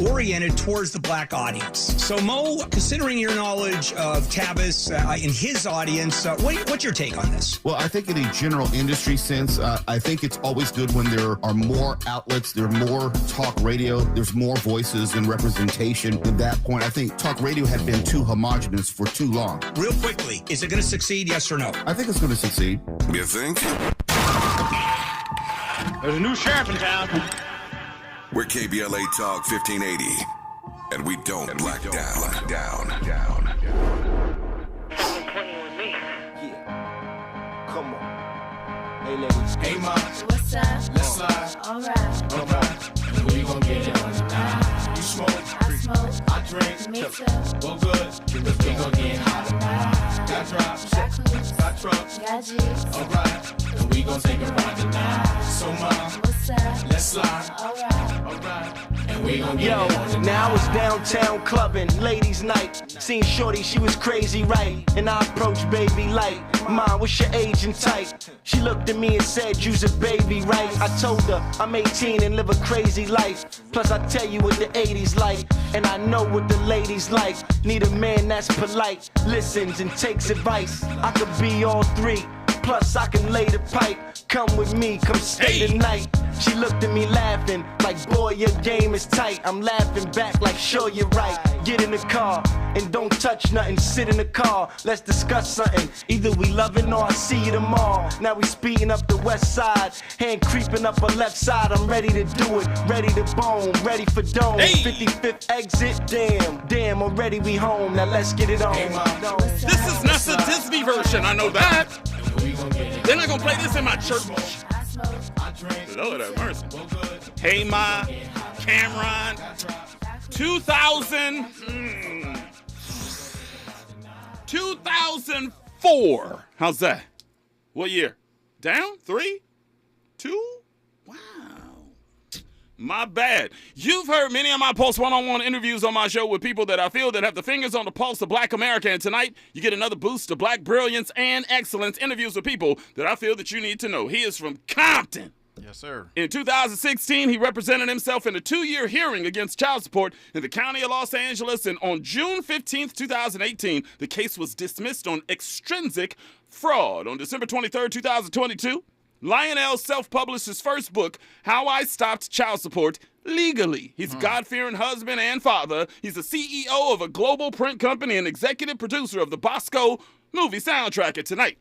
oriented towards the black audience. So, Mo, considering your knowledge of Tavis in his audience, what's your take on this? Well, I think in a general industry sense, I think it's always good when there are more outlets, there are more talk radio, there's more voices and representation. At that point, I think talk radio had been too homogenous for too long. Real quickly, is it going to succeed, yes or no? I think it's going to succeed. You think? There's a new sheriff in town. We're KBLA Talk 1580, and we don't black down. Come on. Hey, ladies. Hey, ma. What's up? Let's slide. Alright. And we gon' get it on tonight. You smoke. I smoke. I drink. Me too. Well, good. Cause we gon' get hot tonight. Got drops. Got clues. Got trucks. Got G's. Alright. And we gon' take a ride tonight. So, ma. What's up? Let's slide. Alright. And we gon' get Yo, it on tonight. now it's downtown clubbing, ladies' night. Seen Shorty, she was crazy, right? And I approached baby like, Mom, what's your age and type? She looked at me and said, you's a baby, right? I told her, I'm 18 and live a crazy life. Plus I tell you what the 80s like, and I know what the ladies like. Need a man that's polite, listens and takes advice. I could be all three, plus I can lay the pipe. Come with me, come stay the night. She looked at me laughing, like, boy, your game is tight. I'm laughing back like, sure, you're right. Get in the car, and don't touch nothing. Sit in the car, let's discuss something. Either we loving or I see you tomorrow. Now we speeding up the west side, hand creeping up her left side. I'm ready to do it, ready to bone, ready for dome. 55th exit, damn, already we home. Now let's get it on. This is not the Disney version, I know that. They're not gonna play this in my church. Lord have mercy. Hey Ma, Cameron, 2004. How's that? What year? Down? 3? 2? Wow. My bad. You've heard many of my Pulse one-on-one interviews on my show with people that I feel that have the fingers on the pulse of Black America. And tonight, you get another boost of Black brilliance and excellence interviews with people that I feel that you need to know. He is from Compton. Yes, sir. In 2016, he represented himself in a 2-year hearing against child support in the county of Los Angeles. And on June 15th, 2018, the case was dismissed on extrinsic fraud. On December 23rd, 2022, Lionel self-published his first book, How I Stopped Child Support Legally. He's a God-fearing husband and father. He's the CEO of a global print company and executive producer of the Bosco movie soundtrack. And tonight,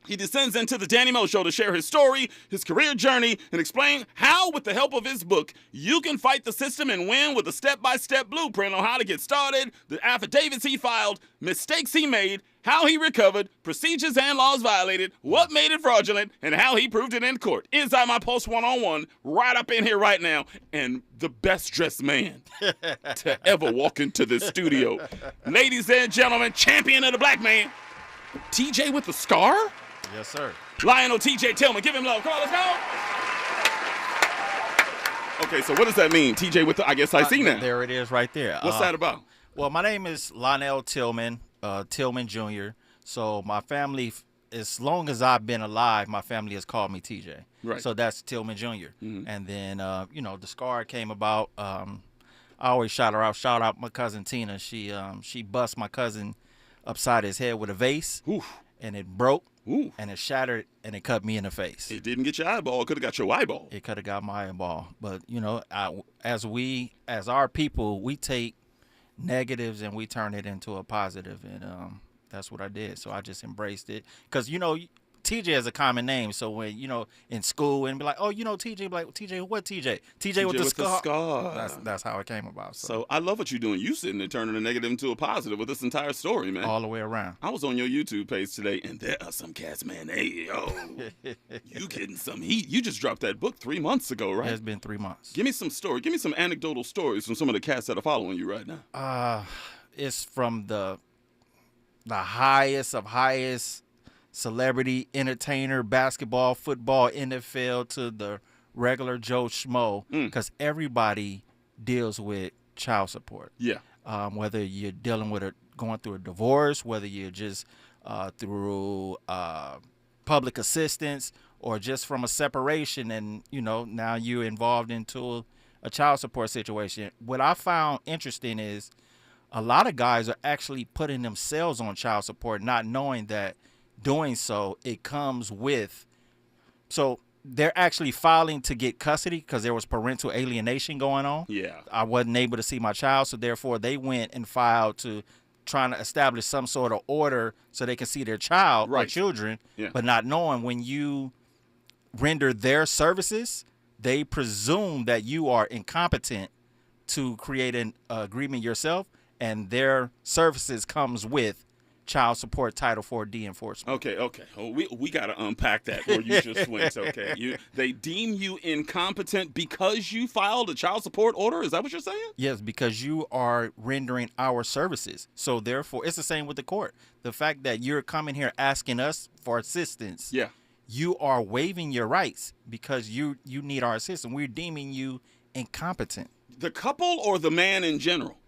he descends into the Danny Mo Show to share his story, his career journey, and explain how, with the help of his book, you can fight the system and win with a step-by-step blueprint on how to get started, the affidavits he filed, mistakes he made, how he recovered, procedures and laws violated, what made it fraudulent, and how he proved it in court. Inside my Pulse one-on-one, right up in here right now, and the best-dressed man to ever walk into this studio. Ladies and gentlemen, champion of the black man, TJ with the scar? Yes, sir. Lionel TJ Tillman, give him love. Come on, let's go. Okay, so what does that mean? TJ with the, I guess I see now. There it is right there. What's that about? Well, my name is Lionel Tillman, Tillman Jr. So my family, as long as I've been alive, my family has called me TJ. Right. So that's Tillman Jr. And then, the scar came about. I always shout her out. Shout out my cousin Tina. She bust my cousin upside his head with a vase. Oof. And it broke. Ooh. And it shattered, and it cut me in the face. It didn't get your eyeball. It could have got your eyeball. It could have got my eyeball. But, as our people, we take negatives and we turn it into a positive. And that's what I did. So I just embraced it. Because, TJ is a common name. So when, in school and be like, oh, TJ, be like, TJ, what TJ? TJ with the scar. That's how it came about. So I love what you're doing. You sitting there turning a negative into a positive with this entire story, man. All the way around. I was on your YouTube page today, and there are some cats, man. Hey, yo, you getting some heat. You just dropped that book 3 months ago, right? It's been 3 months. Give me some story. Give me some anecdotal stories from some of the cats that are following you right now. It's from the highest of highest celebrity, entertainer, basketball, football, NFL, to the regular Joe Schmo, because everybody deals with child support. Yeah. Whether you're dealing with going through a divorce, whether you're just through public assistance, or just from a separation, and now you're involved into a child support situation. What I found interesting is a lot of guys are actually putting themselves on child support, not knowing that doing so, it comes with. So they're actually filing to get custody because there was parental alienation going on. Yeah. I wasn't able to see my child, so therefore they went and filed to trying to establish some sort of order so they can see their child or children, but not knowing when you render their services, they presume that you are incompetent to create an agreement yourself, and their services comes with child support Title 4D enforcement. Okay. Oh, we got to unpack that where you just went. Okay. They deem you incompetent because you filed a child support order? Is that what you're saying? Yes, because you are rendering our services. So therefore, it's the same with the court. The fact that you're coming here asking us for assistance. Yeah. You are waiving your rights because you need our assistance. We're deeming you incompetent. The couple or the man in general?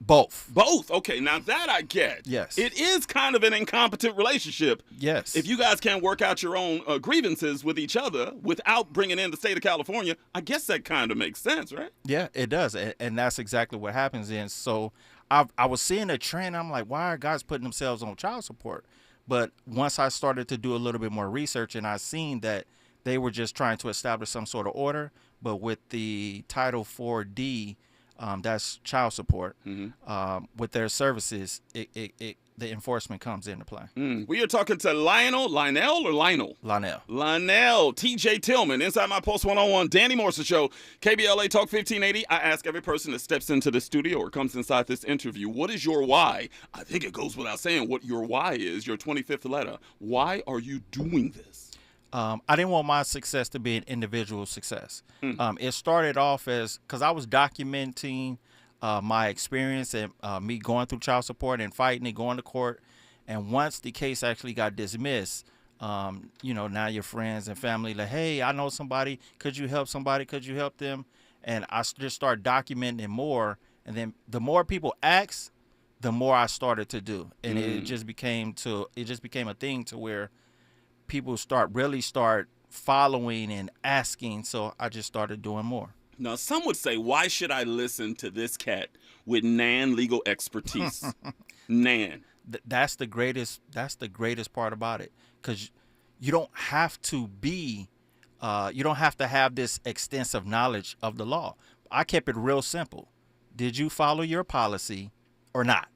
Both. Okay, now that I get. Yes. It is kind of an incompetent relationship. Yes. If you guys can't work out your own grievances with each other without bringing in the state of California, I guess that kind of makes sense, right? Yeah, it does. And that's exactly what happens. And so I was seeing a trend. I'm like, why are guys putting themselves on child support? But once I started to do a little bit more research and I seen that they were just trying to establish some sort of order, but with the Title 4D, that's child support, with their services, the enforcement comes into play. We are talking to Lionel, TJ Tillman, Inside My Post 101, Danny Morrison Show, KBLA Talk 1580. I ask every person that steps into the studio or comes inside this interview, what is your why? I think it goes without saying what your why is, your 25th letter. Why are you doing this? I didn't want my success to be an individual success. It started off as because I was documenting my experience and me going through child support and fighting and going to court. And once the case actually got dismissed, now your friends and family like, hey, I know somebody. Could you help somebody? Could you help them? And I just started documenting more. And then the more people asked, the more I started to do. And it just became a thing to where people start following and asking, so I just started doing more. Now, some would say, why should I listen to this cat with Nan legal expertise? Nan. That's the greatest part about it, because you don't have to have this extensive knowledge of the law. I kept it real simple. Did you follow your policy or not?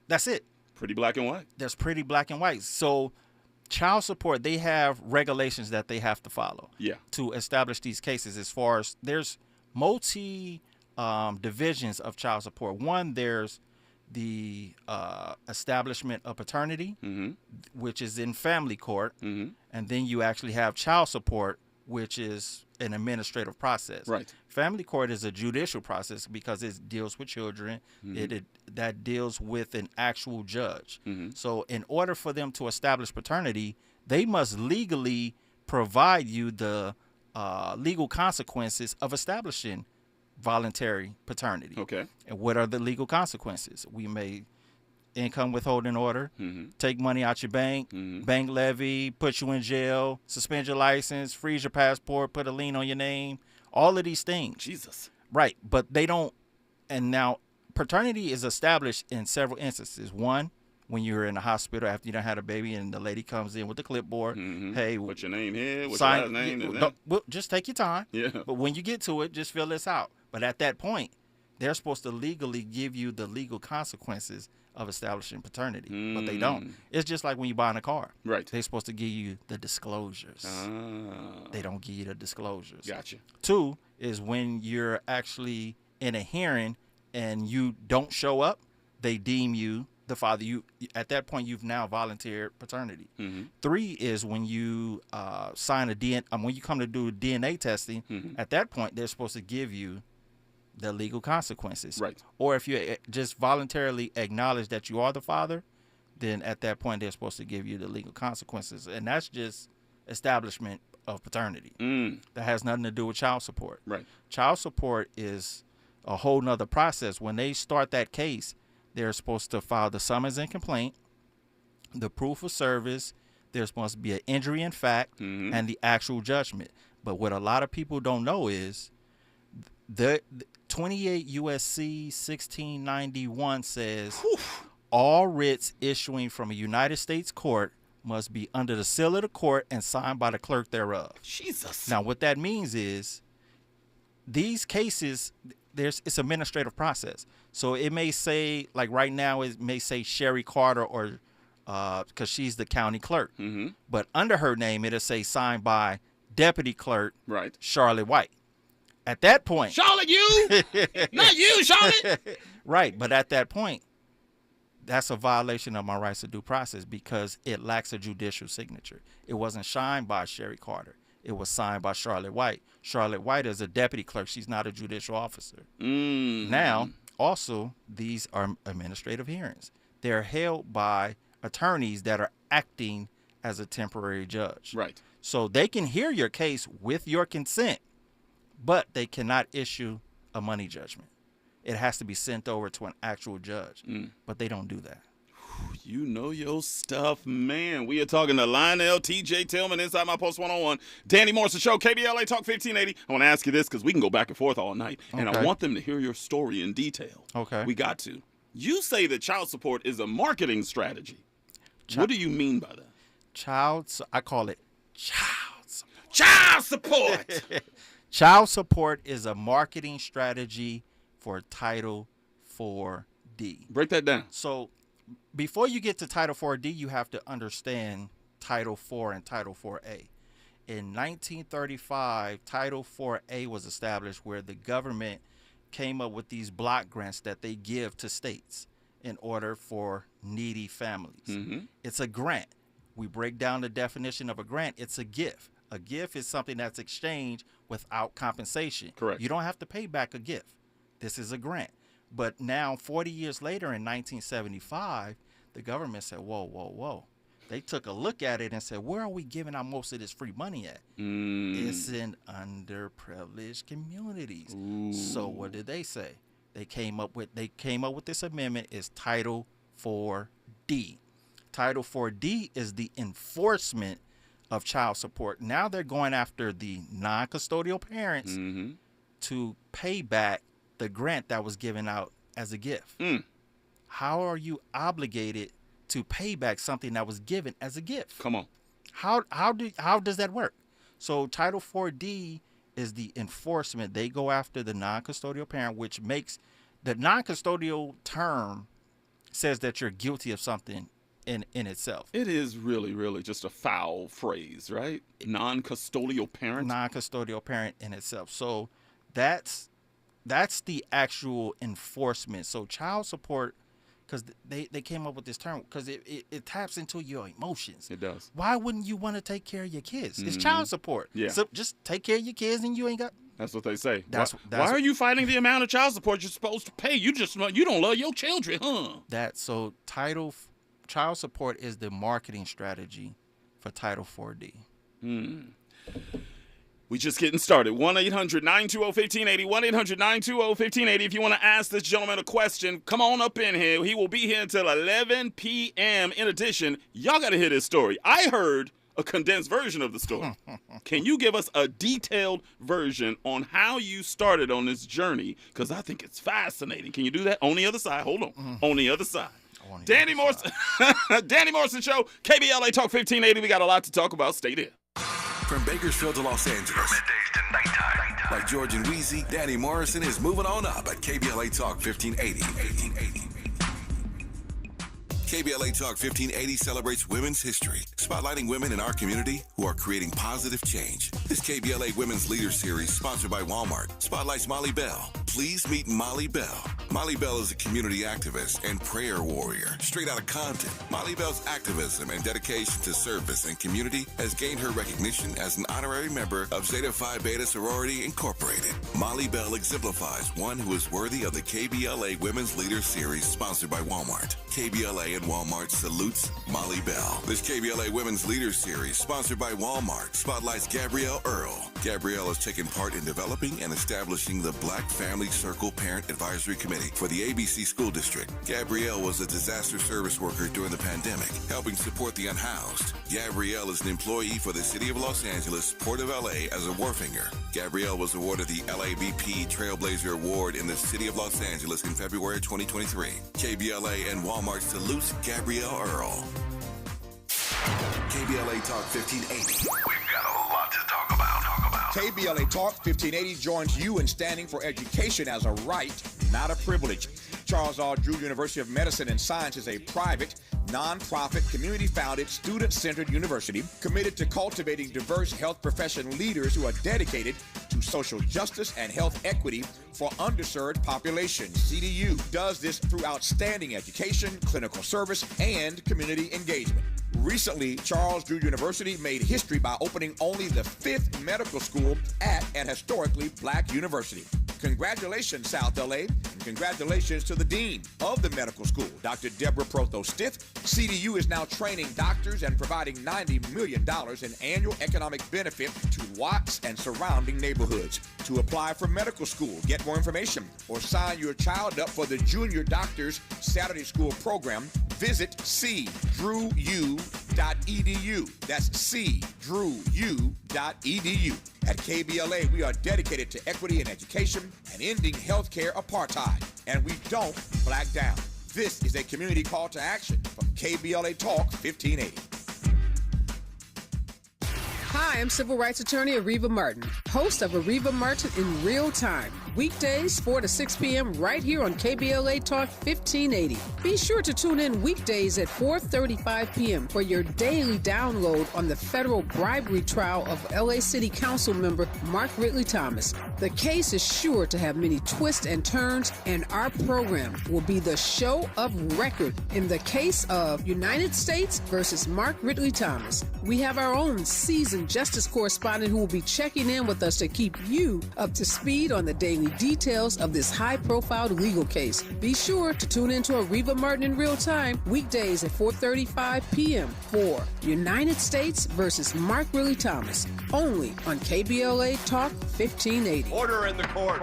That's it. Pretty black and white. That's pretty black and white. So child support, they have regulations that they have to follow to establish these cases. As far as there's multi divisions of child support. One, there's the establishment of paternity, which is in family court. And then you actually have child support, which is an administrative process. Right. Family court is a judicial process because it deals with children. That deals with an actual judge. So in order for them to establish paternity, they must legally provide you the legal consequences of establishing voluntary paternity. Okay. And what are the legal consequences? We may income withholding order, take money out your bank, bank levy, put you in jail, suspend your license, freeze your passport, put a lien on your name, all of these things. Jesus. Right. But they don't. And now paternity is established in several instances. One, when you're in the hospital after you done had a baby and the lady comes in with the clipboard. Hey, what's your name here? What's your last name? Well, just take your time. Yeah. But when you get to it, just fill this out. But at that point, they're supposed to legally give you the legal consequences of establishing paternity, but they don't. It's just like when you buy a car. Right. They're supposed to give you the disclosures. They don't give you the disclosures. Gotcha. Two is when you're actually in a hearing and you don't show up, they deem you the father. At that point, you've now volunteered paternity. Three is when you sign a DNA. When you come to do DNA testing, at that point, they're supposed to give you the legal consequences. Right. Or if you just voluntarily acknowledge that you are the father, then at that point they're supposed to give you the legal consequences. And that's just establishment of paternity. That has nothing to do with child support. Right. Child support is a whole nother process. When they start that case, they're supposed to file the summons and complaint, the proof of service, there's supposed to be an injury in fact, and the actual judgment. But what a lot of people don't know is The 28 USC 1691 says all writs issuing from a United States court must be under the seal of the court and signed by the clerk thereof. Jesus. Now, what that means is these cases, it's administrative process. So it may say, like right now, it may say Sherry Carter or because she's the county clerk. Mm-hmm. But under her name, it'll say signed by Deputy Clerk Right. Charlotte White. At that point, Charlotte, you? Not you, Charlotte. right, but at that point, that's a violation of my rights of due process because it lacks a judicial signature. It wasn't signed by Sherry Carter. It was signed by Charlotte White. Charlotte White is a deputy clerk. She's not a judicial officer. Now, also, these are administrative hearings. They're held by attorneys that are acting as a temporary judge. Right. So they can hear your case with your consent, but they cannot issue a money judgment. It has to be sent over to an actual judge, but they don't do that. You know your stuff, man. We are talking to Lionel, TJ Tillman, Inside My Post 101, Danny Morrison Show, KBLA Talk 1580. I want to ask you this because we can go back and forth all night, and I want them to hear your story in detail. Okay. We got to. You say that child support is a marketing strategy. What do you mean by that? I call it child support. Child support! Child support is a marketing strategy for Title 4D. Break that down. So before you get to Title 4D, you have to understand Title 4 and Title 4A. In 1935, Title 4A was established where the government came up with these block grants that they give to states in order for needy families. Mm-hmm. It's a grant. We break down the definition of a grant. It's a gift. A gift is something that's exchanged without compensation. Correct. You don't have to pay back a gift. This is a grant. But now, 40 years later in 1975, the government said, whoa, whoa, whoa. They took a look at it and said, where are we giving out most of this free money at? It's in underprivileged communities. Ooh. So what did they say? They came up with this amendment. It's Title 4D. Title 4D is the enforcement of child support. Now they're going after the non-custodial parents to pay back the grant that was given out as a gift. How are you obligated to pay back something that was given as a gift? Come on. How does that work? So Title 4D is the enforcement. They go after the non-custodial parent, which makes the non-custodial term says that you're guilty of something in itself. It is really, really just a foul phrase, right? Non-custodial parent. Non-custodial parent in itself. So that's the actual enforcement. So child support, because they came up with this term because it taps into your emotions. It does. Why wouldn't you want to take care of your kids? It's child support. Yeah. So just take care of your kids and you ain't got. That's what they say. That's why are you fighting the amount of child support you're supposed to pay? You don't love your children, huh? So child support is the marketing strategy for Title 4D. We just getting started. 1-800-920-1580. 1-800-920-1580. If you want to ask this gentleman a question, come on up in here. He will be here until 11 p.m. In addition, y'all got to hear this story. I heard a condensed version of the story. Can you give us a detailed version on how you started on this journey? Because I think it's fascinating. Can you do that? On the other side. Hold on. On the other side. Danny Morrison. Danny Morrison Show, KBLA Talk 1580. We got a lot to talk about. Stay there. From Bakersfield to Los Angeles. Middays to nighttime. Like George and Wheezy, Danny Morrison is moving on up at KBLA Talk 1580. KBLA Talk 1580 celebrates women's history, spotlighting women in our community who are creating positive change. This KBLA Women's Leader Series, sponsored by Walmart, spotlights Molly Bell. Please meet Molly Bell. Molly Bell is a community activist and prayer warrior. Straight out of Compton, Molly Bell's activism and dedication to service and community has gained her recognition as an honorary member of Zeta Phi Beta Sorority Incorporated. Molly Bell exemplifies one who is worthy of the KBLA Women's Leader Series, sponsored by Walmart. KBLA and Walmart salutes Molly Bell. This KBLA Women's Leader Series, sponsored by Walmart, spotlights Gabrielle Earl. Gabrielle has taken part in developing and establishing the Black Family Circle Parent Advisory Committee. Society for the ABC School District. Gabrielle was a disaster service worker during the pandemic, helping support the unhoused. Gabrielle is an employee for the City of Los Angeles, Port of LA as a wharfinger. Gabrielle was awarded the LAVP Trailblazer Award in the City of Los Angeles in February 2023. KBLA and Walmart salutes Gabrielle Earl. KBLA Talk 1580. We've got a lot to talk about. KBLA Talk 1580 joins you in standing for education as a right, not a privilege. Charles R. Drew University of Medicine and Science is a private, non-profit, community-founded, student-centered university committed to cultivating diverse health profession leaders who are dedicated to social justice and health equity for underserved populations. CDU does this through outstanding education, clinical service, and community engagement. Recently, Charles Drew University made history by opening only the 5th medical school at an historically black university. Congratulations, South LA, and congratulations to the dean of the medical school, Dr. Deborah Protho-Stith. CDU is now training doctors and providing $90 million in annual economic benefit to Watts and surrounding neighborhoods. To apply for medical school, get more information, or sign your child up for the Junior Doctors Saturday School program, visit cdrewu.edu. That's cdrewu.edu. At KBLA, we are dedicated to equity in education and ending healthcare apartheid, and we don't black down. This is a community call to action from KBLA Talk 1580. Hi, I'm civil rights attorney Areva Martin, host of Areva Martin in Real Time, weekdays 4 to 6 p.m. right here on KBLA Talk 1580. Be sure to tune in weekdays at 4:35 p.m. for your daily download on the federal bribery trial of LA City Council member Mark Ridley Thomas. The case is sure to have many twists and turns, and our program will be the show of record in the case of United States versus Mark Ridley Thomas. We have our own seasoned justice correspondent who will be checking in with us to keep you up to speed on the daily details of this high-profile legal case. Be sure to tune in to Areva Martin in Real Time, weekdays at 4:35 p.m. for United States versus Mark Ridley Thomas, only on KBLA Talk 1580. Order in the court.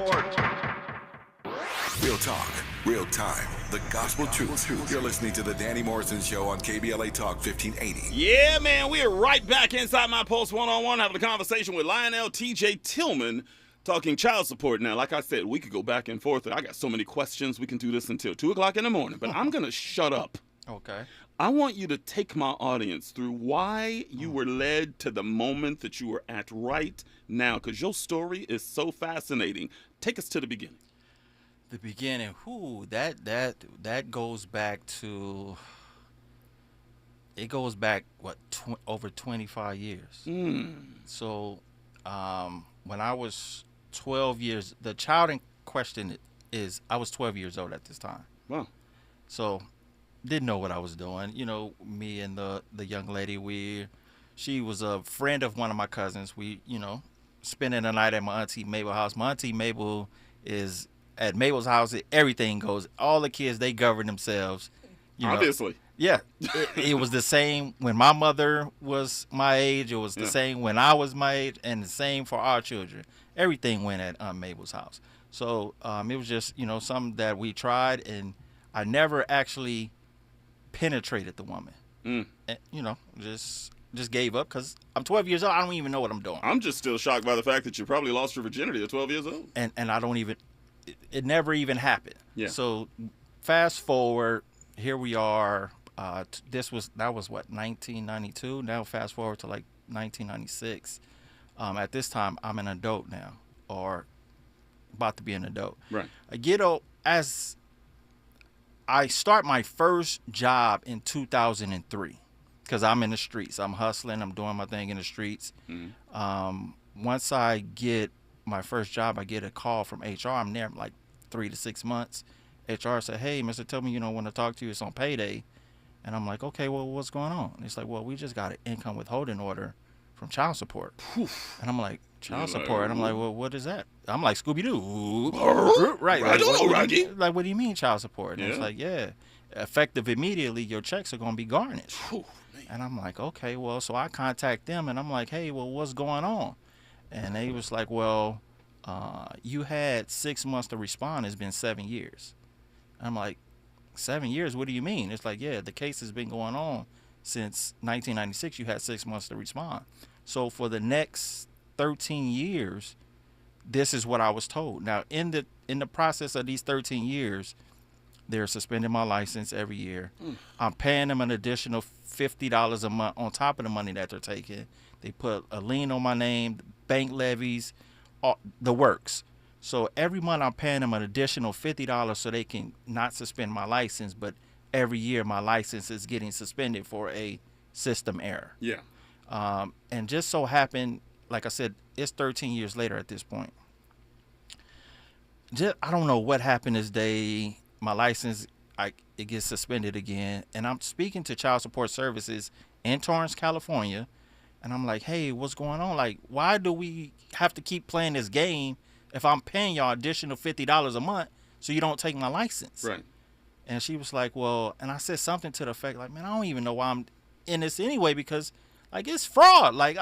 Real talk, real time, the gospel truth. You're listening to the Danny Morrison Show on KBLA Talk 1580. Yeah, man, we are right back inside my Pulse one-on-one having a conversation with Lionel T.J. Tillman talking child support. Now, like I said, we could go back and forth. I got so many questions. We can do this until 2 o'clock in the morning, but I'm going to shut up. Okay. I want you to take my audience through why you were led to the moment that you were at right now, because your story is so fascinating. Take us to the beginning. The beginning, that goes back to, it goes back, over 25 years. So when I was 12 years, the child in question is, I was 12 years old at this time. Wow. So didn't know what I was doing. You know, me and the young lady, she was a friend of one of my cousins. We, spending the night at my Auntie Mabel's house. My Auntie Mabel is... At Mabel's house, everything goes. All the kids, they govern themselves. Obviously. Yeah. It was the same when my mother was my age. It was the same when I was my age, and the same for our children. Everything went at Aunt Mabel's house. So it was just, something that we tried, and I never actually penetrated the woman. And, just gave up because I'm 12 years old. I don't even know what I'm doing. I'm just still shocked by the fact that you probably lost your virginity at 12 years old. And I don't even... It never even happened. Yeah. So fast forward, here we are. That was 1992. Now fast forward to like 1996. At this time, I'm an adult now, or about to be an adult. Right. As I start my first job in 2003, because I'm in the streets. I'm hustling. I'm doing my thing in the streets. Once I get my first job, I get a call from HR. I'm there like 3 to 6 months. HR said, "Hey, Mr. Tillman, want to talk to you. It's on payday." And I'm like, "Okay, well, what's going on?" And it's like, "Well, we just got an income withholding order from child support." And I'm like, "Child support?" And I'm like, "Well, what is that?" I'm like, Scooby-Doo. Right. I don't know, Rocky. Like, what do you mean child support? And it's like, yeah, effective immediately, your checks are going to be garnished. And I'm like, okay, well, so I contact them, and I'm like, "Hey, well, what's going on?" And they was like, "Well, you had 6 months to respond. It's been 7 years." I'm like, 7 years? What do you mean? It's like, yeah, the case has been going on since 1996. You had 6 months to respond. So for the next 13 years, this is what I was told. Now, in the process of these 13 years, they're suspending my license every year. I'm paying them an additional $50 a month on top of the money that they're taking. They put a lien on my name, bank levies, the works. So every month I'm paying them an additional $50 so they can not suspend my license, but every year my license is getting suspended for a system error. Yeah. And just so happened, like I said, it's 13 years later at this point. I don't know what happened this day. My license, it gets suspended again. And I'm speaking to Child Support Services in Torrance, California. And I'm like, hey, what's going on? Like, why do we have to keep playing this game if I'm paying y'all additional $50 a month so you don't take my license? Right. And she was like, well, and I said something to the effect like, man, I don't even know why I'm in this anyway because, like, it's fraud. Like,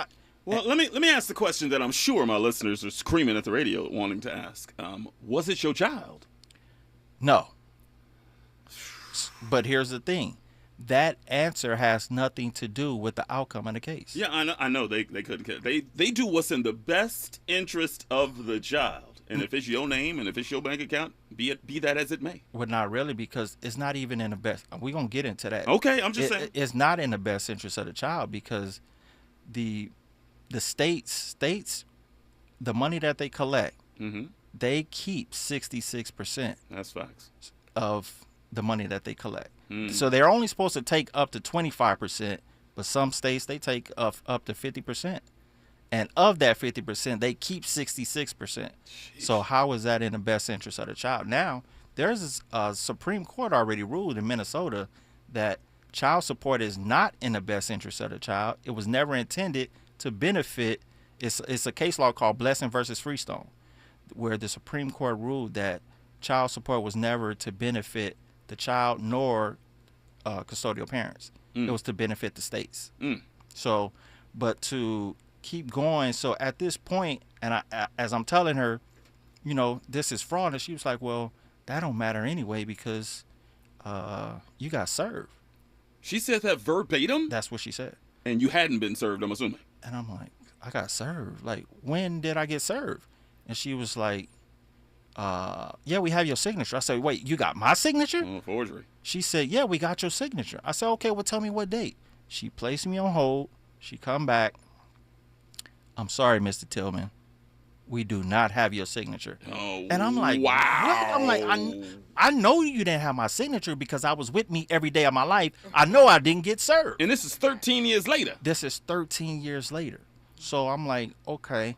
well, let me ask the question that I'm sure my listeners are screaming at the radio wanting to ask. Was it your child? No. But here's the thing. That answer has nothing to do with the outcome of the case. Yeah, I know they couldn't care. They do what's in the best interest of the child. And if it's your name and if it's your bank account, be that as it may. Well, not really, because it's not even in the best. We're going to get into that. Okay, I'm just saying. It's not in the best interest of the child because the states, the money that they collect, they keep 66%. That's facts. Of the money that they collect. So they're only supposed to take up to 25%, but some states they take up to 50%. And of that 50%, they keep 66%. Jeez. So how is that in the best interest of the child? Now, there's a Supreme Court already ruled in Minnesota that child support is not in the best interest of the child. It was never intended to benefit. It's a case law called Blessing versus Freestone, where the Supreme Court ruled that child support was never to benefit the child nor custodial parents. It was to benefit the states. So, but to keep going, so at this point, and as I'm telling her, you know, this is fraud, and she was like, well, that don't matter anyway because you got served. She said that verbatim? That's what she said. And you hadn't been served, I'm assuming. And I'm like, I got served. Like, when did I get served? And she was like, yeah, we have your signature. I said, wait, you got my signature? Oh, forgery. She said, yeah, we got your signature. I said, okay, well, tell me what date. She placed me on hold. She come back. I'm sorry, Mr. Tillman. We do not have your signature. Oh, and I'm like, wow. What? I'm like, I know you didn't have my signature because I was with me every day of my life. I know I didn't get served. And this is 13 years later. This is 13 years later. So I'm like, okay.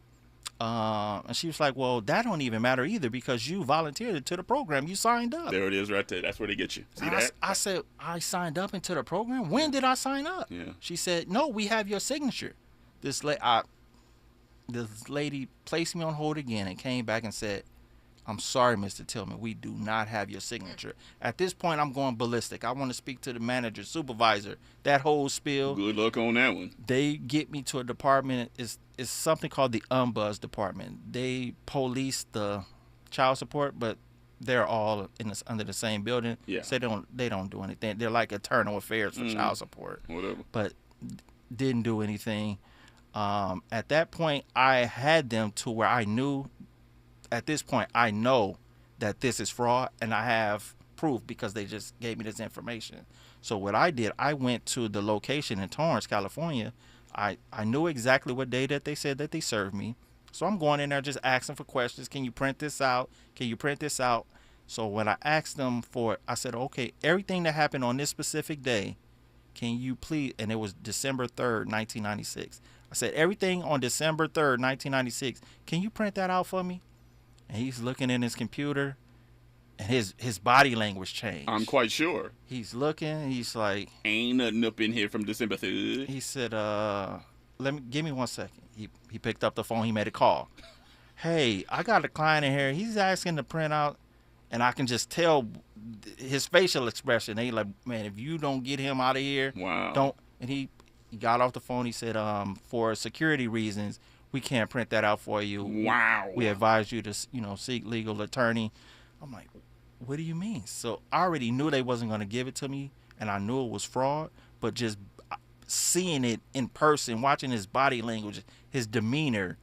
And she was like, well, that don't even matter either because you volunteered to the program. You signed up. There it is right there. That's where they get you. See that? I said, I signed up into the program? When did I sign up? Yeah. She said, no, we have your signature. This lady placed me on hold again and came back and said, I'm sorry, Mr. Tillman, we do not have your signature. At this point, I'm going ballistic. I want to speak to the manager, supervisor, that whole spiel. Good luck on that one. They get me to a department. It's something called the Unbuzz department. They police the child support, but they're all under the same building. Yeah. So they don't do anything. They're like internal affairs for child support. Whatever. But didn't do anything. At that point, I had them to where I knew. At this point, I know that this is fraud, and I have proof because they just gave me this information. So what I did, I went to the location in Torrance, California. I knew exactly what day that they said that they served me. So I'm going in there just asking for questions. Can you print this out? Can you print this out? So when I asked them for it, I said, okay, everything that happened on this specific day, can you please, and it was December 3rd, 1996. I said, everything on December 3rd, 1996, can you print that out for me? And he's looking in his computer, and his body language changed. I'm quite sure. He's looking, he's like, ain't nothing up in here from December 3rd. He said, give me 1 second. He picked up the phone, he made a call. Hey, I got a client in here. He's asking to print out, and I can just tell his facial expression. He like, man, if you don't get him out of here, wow. Don't. And he got off the phone. He said, for security reasons, we can't print that out for you. Wow. We advise you to, seek legal attorney. I'm like, what do you mean? So I already knew they wasn't going to give it to me, and I knew it was fraud, but just seeing it in person, watching his body language, his demeanor,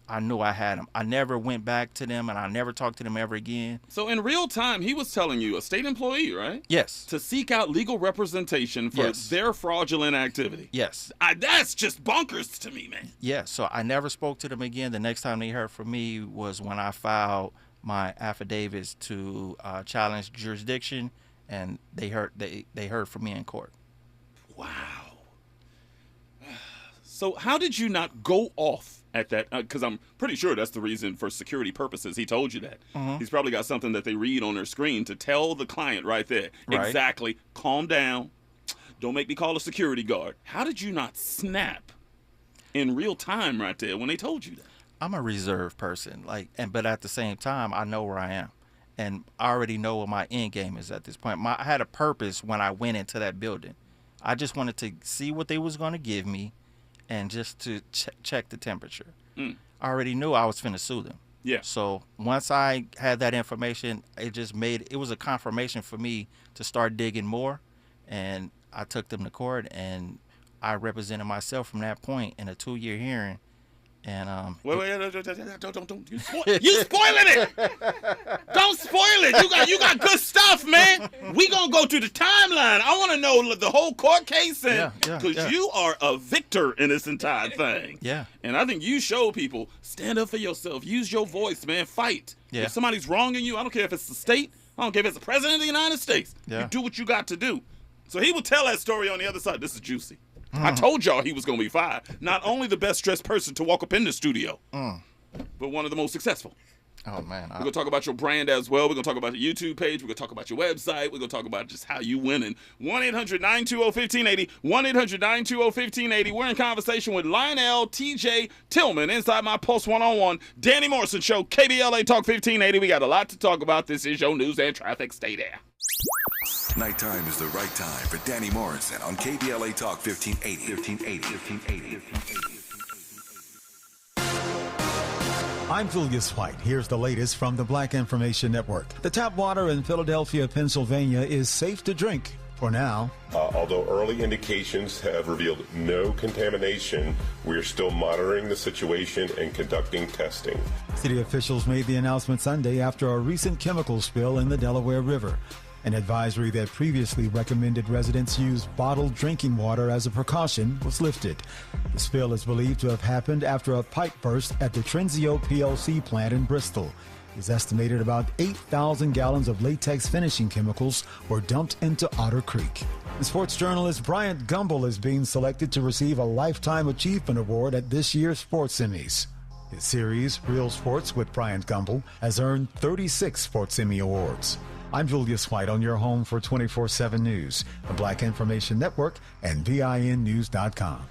I knew I had him. I never went back to them, and I never talked to them ever again. So in real time, he was telling you, a state employee, right? Yes. To seek out legal representation for their fraudulent activity. Yes. That's just bonkers to me, man. Yeah, so I never spoke to them again. The next time they heard from me was when I filed my affidavits to challenge jurisdiction, and they heard from me in court. Wow. So how did you not go off at that? Because I'm pretty sure that's the reason, for security purposes. He told you that. Mm-hmm. He's probably got something that they read on their screen to tell the client right there. Right. Exactly. Calm down. Don't make me call a security guard. How did you not snap in real time right there when they told you that? I'm a reserved person, but at the same time, I know where I am, and I already know what my end game is at this point. I had a purpose when I went into that building. I just wanted to see what they was going to give me, and just to check the temperature. I already knew I was finna sue them. Yeah. So once I had that information, it was a confirmation for me to start digging more, and I took them to court, and I represented myself from that point in a 2-year hearing. And wait, don't you spoiling it. Don't spoil it. You got good stuff, man. We gonna go through the timeline. I want to know the whole court case, because you are a victor in this entire thing. Yeah. And I think you show people, stand up for yourself, use your voice, man, fight. Yeah. If somebody's wronging you, I don't care if it's the state, I don't care if it's the president of the United States. Yeah. You do what you got to do. So he will tell that story on the other side. This is juicy. I told y'all he was going to be fired. Not only the best dressed person to walk up in the studio, but one of the most successful. Oh, man. We're going to talk about your brand as well. We're going to talk about your YouTube page. We're going to talk about your website. We're going to talk about just how you winning. 1-800-920-1580. 1-800-920-1580. We're in conversation with Lionel TJ Tillman inside my Pulse 101 Danny Morrison Show, KBLA Talk 1580. We got a lot to talk about. This is your news and traffic. Stay there. Nighttime is the right time for Danny Morrison on KBLA Talk 1580. I'm Julius White. Here's the latest from the Black Information Network. The tap water in Philadelphia, Pennsylvania is safe to drink for now. Although early indications have revealed no contamination, we are still monitoring the situation and conducting testing. City officials made the announcement Sunday after a recent chemical spill in the Delaware River. An advisory that previously recommended residents use bottled drinking water as a precaution was lifted. The spill is believed to have happened after a pipe burst at the Trenzio PLC plant in Bristol. It's estimated about 8,000 gallons of latex finishing chemicals were dumped into Otter Creek. The sports journalist Bryant Gumbel is being selected to receive a Lifetime Achievement Award at this year's Sports Emmys. His series, Real Sports with Bryant Gumbel, has earned 36 Sports Emmy Awards. I'm Julius White on your home for 24/7 News, the Black Information Network, and VINnews.com.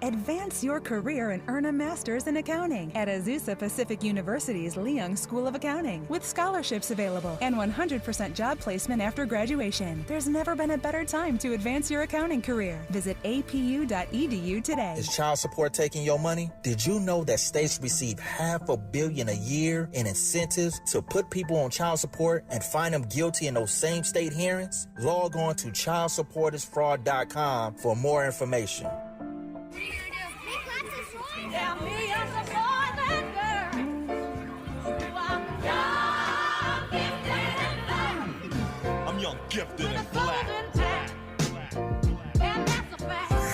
Advance your career and earn a master's in accounting at Azusa Pacific University's Leung School of Accounting, with scholarships available and 100% job placement after graduation. There's never been a better time to advance your accounting career. Visit apu.edu today. Is child support taking your money? Did you know that states receive $500 million a year in incentives to put people on child support and find them guilty in those same state hearings? Log on to childsupportisfraud.com for more information. I'm young, gifted, and black.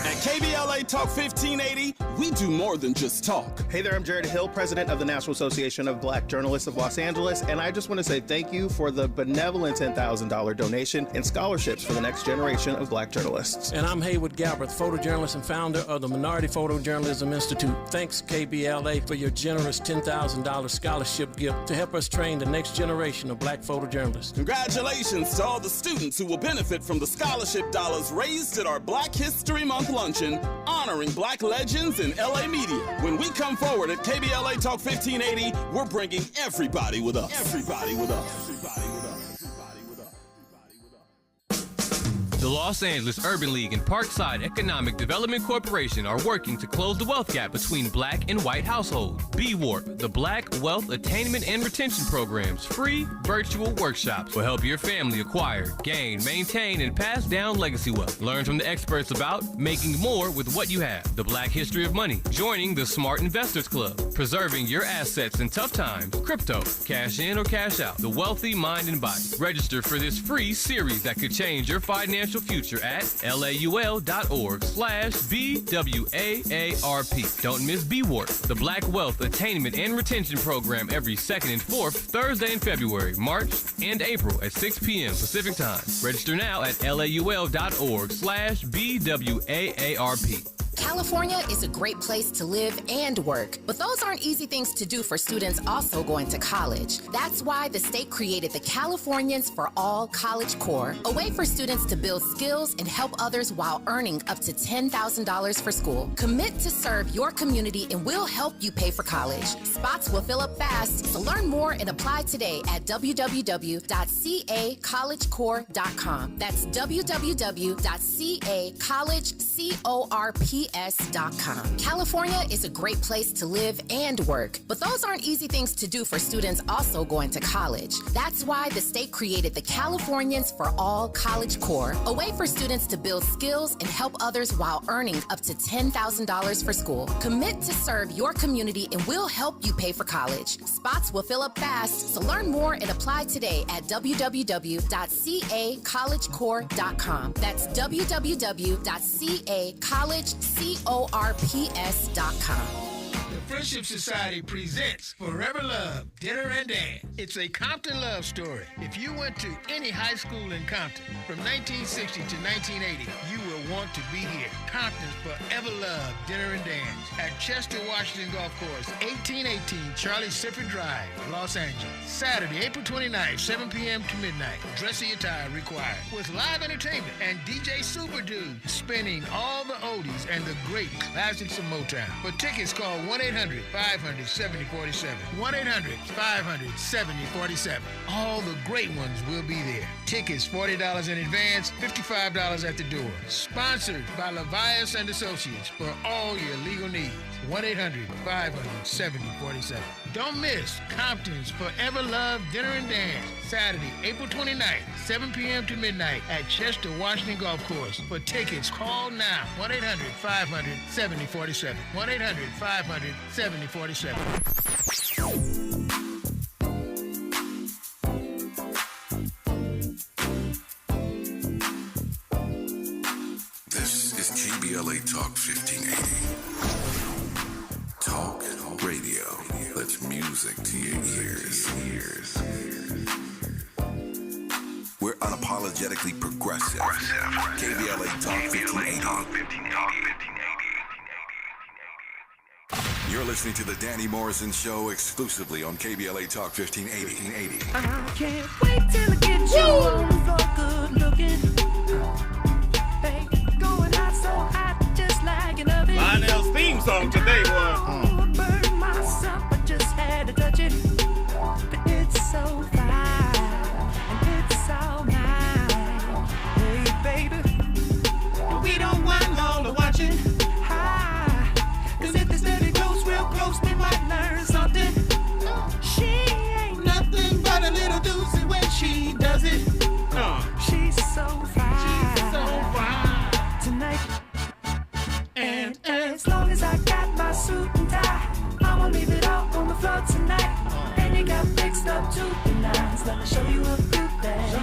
At KBLA Talk 1580, we do more than just talk. Hey there, I'm Jared Hill, president of the National Association of Black Journalists of Los Angeles, and I just want to say thank you for the benevolent $10,000 donation and scholarships for the next generation of black journalists. And I'm Haywood Galbraith, photojournalist and founder of the Minority Photojournalism Institute. Thanks, KBLA, for your generous $10,000 scholarship gift to help us train the next generation of black photojournalists. Congratulations to all the students who will benefit from the scholarship dollars raised at our Black History Month luncheon, honoring black legends in LA media. When we come forward at KBLA Talk 1580, we're bringing everybody with us. Everybody with us. Everybody with us. Everybody with us. The The Los Angeles Urban League and Parkside Economic Development Corporation are working to close the wealth gap between black and white households. B-Warp, the Black Wealth Attainment and Retention Program's free virtual workshops will help your family acquire, gain, maintain, and pass down legacy wealth. Learn from the experts about making more with what you have, the Black history of money, joining the Smart Investors Club, preserving your assets in tough times, crypto, cash in or cash out, the wealthy mind and body. Register for this free series that could change your financial future at laul.org/BWAARP. Don't miss B-Warp, the Black Wealth Attainment and Retention Program, every second and fourth Thursday in February, March, and April at 6 p.m. Pacific Time. Register now at laul.org/BWAARP. California is a great place to live and work, but those aren't easy things to do for students also going to college. That's why the state created the Californians for All College Corps, a way for students to build skills and help others while earning up to $10,000 for school. Commit to serve your community and we'll help you pay for college. Spots will fill up fast, so learn more and apply today at www.cacollegecorps.com. That's www.cacollegecorps.com. California is a great place to live and work, but those aren't easy things to do for students also going to college. That's why the state created the Californians for All College Corps, a way for students to build skills and help others while earning up to $10,000 for school. Commit to serve your community and we'll help you pay for college. Spots will fill up fast, so learn more and apply today at www.cacollegecorps.com. That's www.cacollegecorps.com. The Friendship Society presents Forever Love, Dinner and Dance. It's a Compton love story. If you went to any high school in Compton from 1960 to 1980, you will want to be here. Compton's Forever Love, Dinner and Dance at Chester Washington Golf Course, 1818 Charlie Sifford Drive, Los Angeles. Saturday, April 29th, 7 p.m. to midnight. Dressy attire required. With live entertainment and DJ Super Dude spinning all the oldies and the great classics of Motown. For tickets, call 1-800-500-7047. 1-800-500-7047. All the great ones will be there. Tickets $40 in advance, $55 at the door. Sponsored by Levias and Associates for all your legal needs. 1-800-500-7047. Don't miss Compton's Forever Love Dinner and Dance. Saturday, April 29th, 7 p.m. to midnight at Chester Washington Golf Course. For tickets, call now. 1-800-500-7047. 1-800-500-7047. This is KBLA Talk 1580. Talk radio. That's music to your ears. We're unapologetically progressive. KBLA Talk 1580. You're listening to the Danny Morrison Show exclusively on KBLA Talk 1580. I can't wait till I get you on the floor, good looking. Hey, going hot, so hot, just like an oven. Lionel's theme song today, boy. Burn myself, I just had to touch it. But it's so fine, and it's all mine. Hey, baby, we don't want all the watching. Cause if this dirty close, real close, we might learn something. She ain't nothing but a little doozy when she does it. She's so fine. She's so fine. Tonight. And as long as I got my suit and tie, I'ma leave it all on the floor tonight. And you got fixed up to the nines. Let me show you a few things.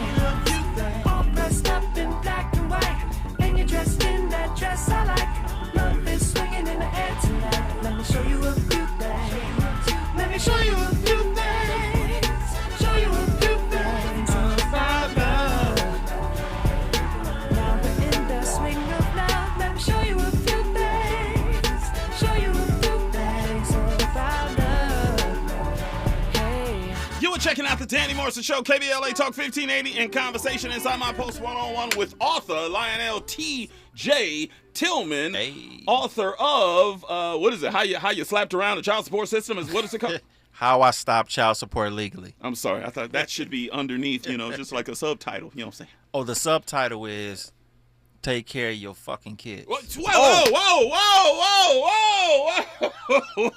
All dressed up in black and white, and you're dressed in that dress I like. Love is swinging in the air tonight. Let me show you a few things. Let me show you a few things. Show you a few things about love. Now we're in the swing of love. Let me show you a few things. Show you a few things about love. Hey. You were checking out the Danny Morrison Show, KBLA Talk 1580, in conversation inside my post one-on-one with author Lionel T.J. Tillman, author of what is it? How you slapped around the child support system? What is it called? How I Stopped Child Support Legally. I'm sorry, I thought that should be underneath, just like a subtitle. You know what I'm saying? Oh, the subtitle is Take care of your fucking kids. Whoa, whoa.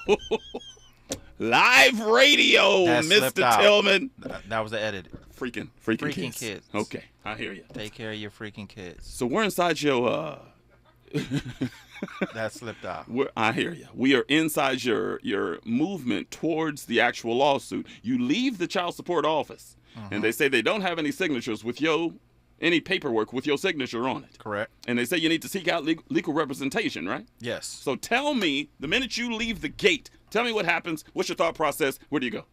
Live radio, That slipped Mr. out. Tillman. That was the edit. Freaking kids. Okay, I hear you. Take care of your freaking kids. So we're inside your That slipped out. I hear you. We are inside your movement towards the actual lawsuit. You leave the child support office, and they say they don't have any signatures with any paperwork with your signature on it. Correct. And they say you need to seek out legal representation, right? Yes. So tell me, the minute you leave the gate, tell me what happens. What's your thought process? Where do you go?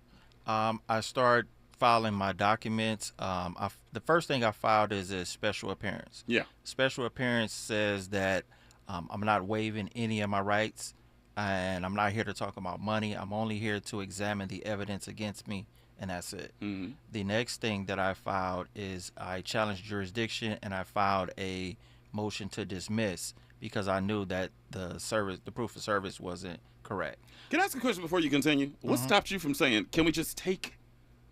I start filing my documents. The first thing I filed is a special appearance. Yeah. Special appearance says that I'm not waiving any of my rights, and I'm not here to talk about money. I'm only here to examine the evidence against me, and that's it. Mm-hmm. The next thing that I filed is I challenged jurisdiction, and I filed a motion to dismiss because I knew that the proof of service wasn't correct. Can I ask a question before you continue? What stopped you from saying, can we just take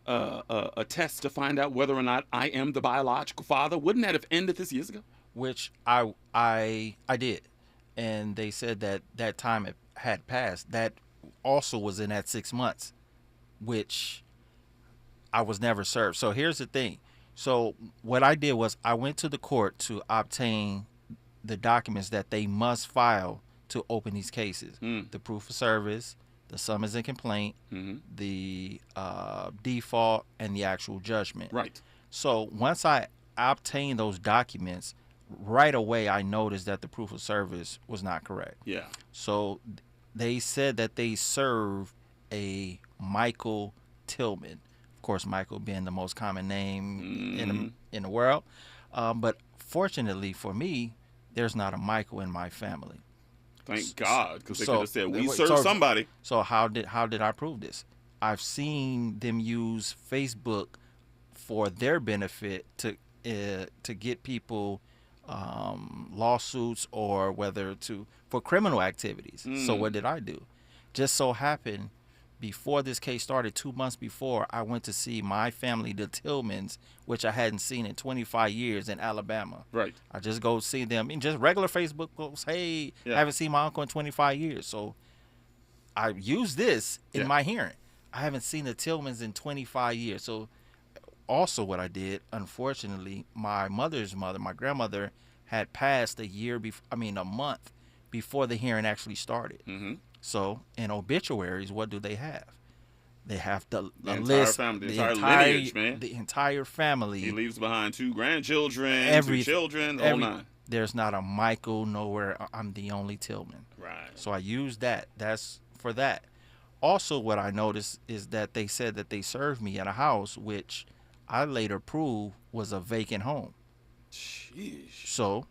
a test to find out whether or not I am the biological father? Wouldn't that have ended this years ago? Which I did, and they said that time had passed. That also was in that 6 months, which I was never served. So here's the thing. So what I did was I went to the court to obtain the documents that they must file to open these cases. The proof of service, the summons and complaint, the default, and the actual judgment. Right. So once I obtained those documents, right away I noticed that the proof of service was not correct. Yeah. So they said that they served a Michael Tillman. Of course, Michael being the most common name in the world. But fortunately for me, there's not a Michael in my family. Thank God, because they could have said, we serve somebody. So how did I prove this? I've seen them use Facebook for their benefit to get people lawsuits or for criminal activities. So what did I do? Just so happened, before this case started, 2 months before, I went to see my family, the Tillmans, which I hadn't seen in 25 years in Alabama. Right. I just go see them in just regular Facebook posts. Hey, I haven't seen my uncle in 25 years. So I used this in my hearing. I haven't seen the Tillmans in 25 years. So also what I did, unfortunately, my mother's mother, my grandmother, had passed a month before the hearing actually started. So in obituaries, what do they have? They have the list, family, the entire lineage, man. The entire family. He leaves behind 2 grandchildren, 2 children, the whole nine. There's not a Michael nowhere. I'm the only Tillman. Right. So I used that. That's for that. Also, what I noticed is that they said that they served me at a house, which I later proved was a vacant home. Sheesh. So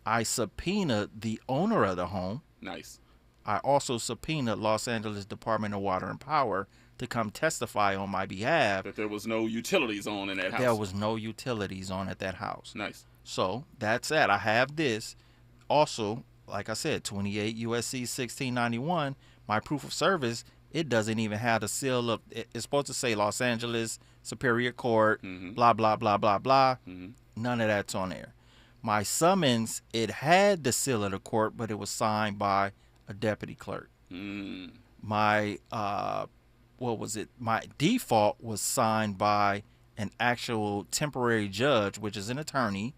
I subpoenaed the owner of the home. Nice. I also subpoenaed Los Angeles Department of Water and Power to come testify on my behalf. That there was no utilities on in that house. There was no utilities on at that house. Nice. So that's it. I have this. Also, like I said, 28 USC 1691, my proof of service, it doesn't even have the seal of, it's supposed to say Los Angeles Superior Court, blah, blah, blah, blah, blah. None of that's on there. My summons, it had the seal of the court, but it was signed by a deputy clerk. My my default was signed by an actual temporary judge, which is an attorney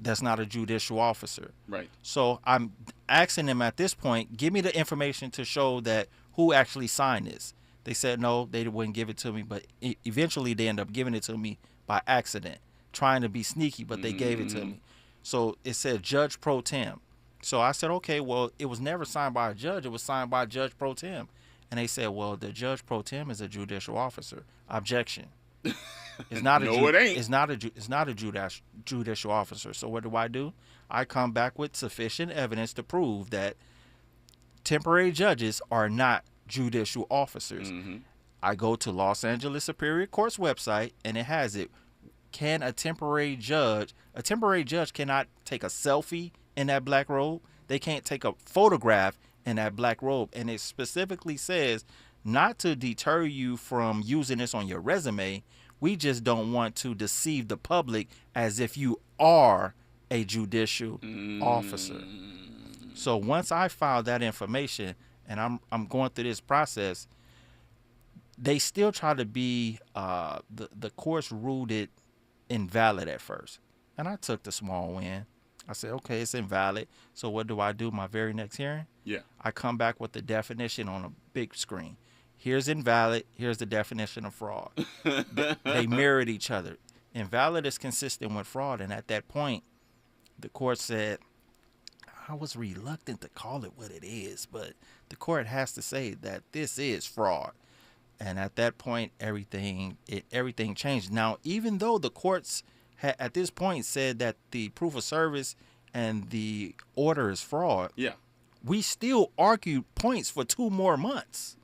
that's not a judicial officer. Right. So I'm asking them at this point, give me the information to show that who actually signed this. They said no, they wouldn't give it to me, but eventually they ended up giving it to me by accident, trying to be sneaky, but they gave it to me. So it said Judge Pro Tem. So I said, okay, well, it was never signed by a judge. It was signed by Judge Pro Tem. And they said, well, the Judge Pro Tem is a judicial officer. Objection. It's not it ain't. It's not a judicial officer. So what do? I come back with sufficient evidence to prove that temporary judges are not judicial officers. I go to Los Angeles Superior Court's website, and it has it. Can a temporary judge cannot take a selfie in that black robe. They can't take a photograph in that black robe. And it specifically says not to deter you from using this on your resume. We just don't want to deceive the public as if you are a judicial officer. So once I filed that information and I'm going through this process, they still try to be the courts ruled it invalid at first. And I took the small win. I said, okay, it's invalid. So what do I do my very next hearing? Yeah. I come back with the definition on a big screen. Here's invalid. Here's the definition of fraud. They mirrored each other. Invalid is consistent with fraud. And at that point, the court said, I was reluctant to call it what it is, but the court has to say that this is fraud. And at that point, everything changed. Now, even though the courts at this point said that the proof of service and the order is fraud, we still argued points for 2 more months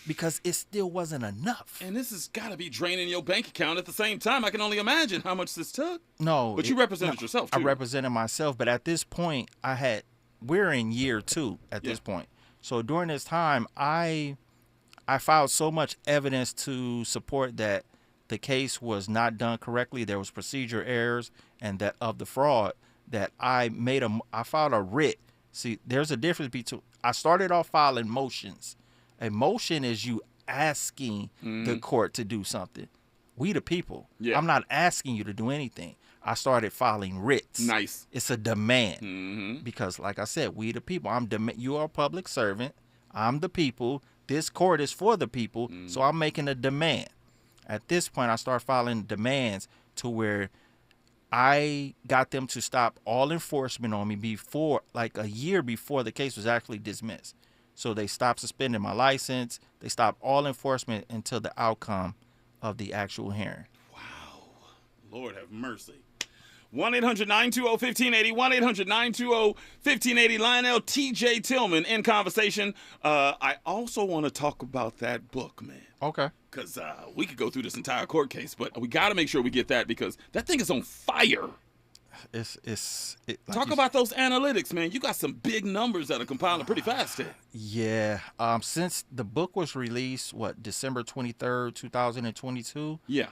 because it still wasn't enough. And this has got to be draining your bank account at the same time. I can only imagine how much this took. No. But you represented yourself, too. I represented myself, but at this point, we're in year 2 at this point. So during this time, I filed so much evidence to support that the case was not done correctly. There was procedure errors and that of the fraud that I filed a writ. See, there's a difference between, I started off filing motions. A motion is you asking the court to do something. We the people. Yeah. I'm not asking you to do anything. I started filing writs. Nice. It's a demand. Because like I said, we the people. You are a public servant. I'm the people. This court is for the people. So I'm making a demand. At this point, I start filing demands to where I got them to stop all enforcement on me before, like a year before the case was actually dismissed. So they stopped suspending my license. They stopped all enforcement until the outcome of the actual hearing. Wow. Lord have mercy. 1-800-920-1580, 1-800-920-1580. Lionel T.J. Tillman in conversation. I also want to talk about that book, man. Okay. Because we could go through this entire court case, but we got to make sure we get that because that thing is on fire. Talk about those analytics, man. You got some big numbers that are compiling pretty fast here. Yeah. Since the book was released, December 23rd, 2022? Yeah.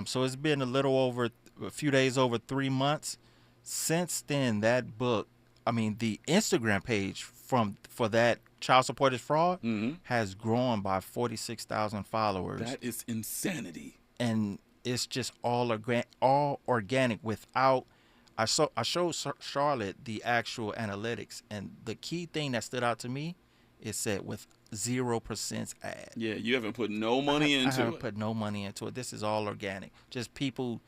So it's been a few days over 3 months. Since then, that book, the Instagram page for that Child Support is Fraud has grown by 46,000 followers. That is insanity. And it's just all organic without. I showed Charlotte the actual analytics, and the key thing that stood out to me is said with 0% ad. Yeah, you haven't put no money into it. I haven't put no money into it. This is all organic. Just people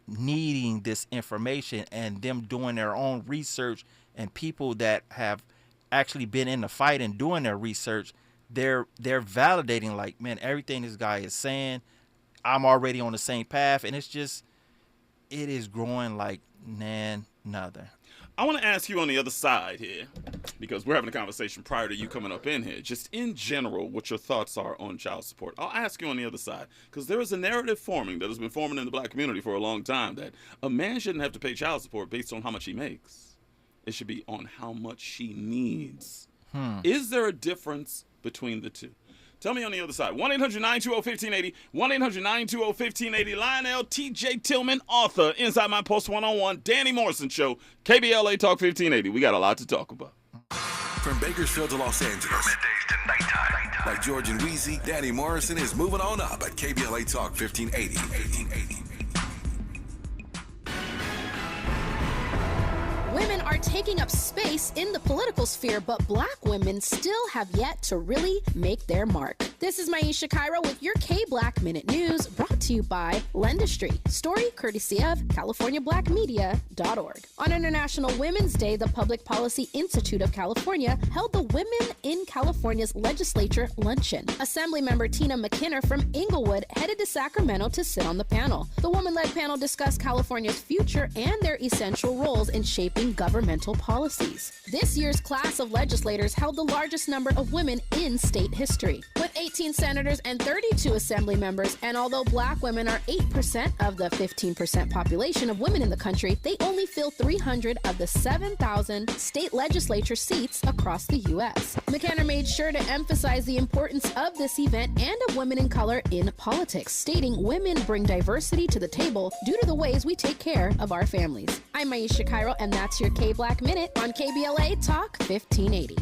needing this information and them doing their own research, and people that have actually been in the fight and doing their research, they're validating, like, man, everything this guy is saying, I'm already on the same path. And it is growing like another. I want to ask you on the other side here, because we're having a conversation prior to you coming up in here, just in general, what your thoughts are on child support. I'll ask you on the other side, because there is a narrative forming that has been forming in the black community for a long time that a man shouldn't have to pay child support based on how much he makes. It should be on how much she needs. Is there a difference between the two? Tell me on the other side. 1-800-920-1580. 1-800-920-1580. Lionel T.J. Tillman, author, Inside My Post 101, Danny Morrison Show, KBLA Talk 1580. We got a lot to talk about. From Bakersfield to Los Angeles. Middays to nighttime. Like George and Wheezy, Danny Morrison is moving on up at KBLA Talk 1580. Women are taking up space in the political sphere, but black women still have yet to really make their mark. This is Maisha Cairo with your K-Black Minute News, brought to you by Lendistry. Story courtesy of CaliforniaBlackMedia.org. On International Women's Day, the Public Policy Institute of California held the Women in California's Legislature Luncheon. Assemblymember Tina McKinner from Inglewood headed to Sacramento to sit on the panel. The woman-led panel discussed California's future and their essential roles in shaping governmental policies. This year's class of legislators held the largest number of women in state history, with 8 18 senators, and 32 assembly members. And although black women are 8% of the 15% population of women in the country, they only fill 300 of the 7,000 state legislature seats across the U.S. McKenna made sure to emphasize the importance of this event and of women in color in politics, stating women bring diversity to the table due to the ways we take care of our families. I'm Aisha Cairo, and that's your K-Black Minute on KBLA Talk 1580.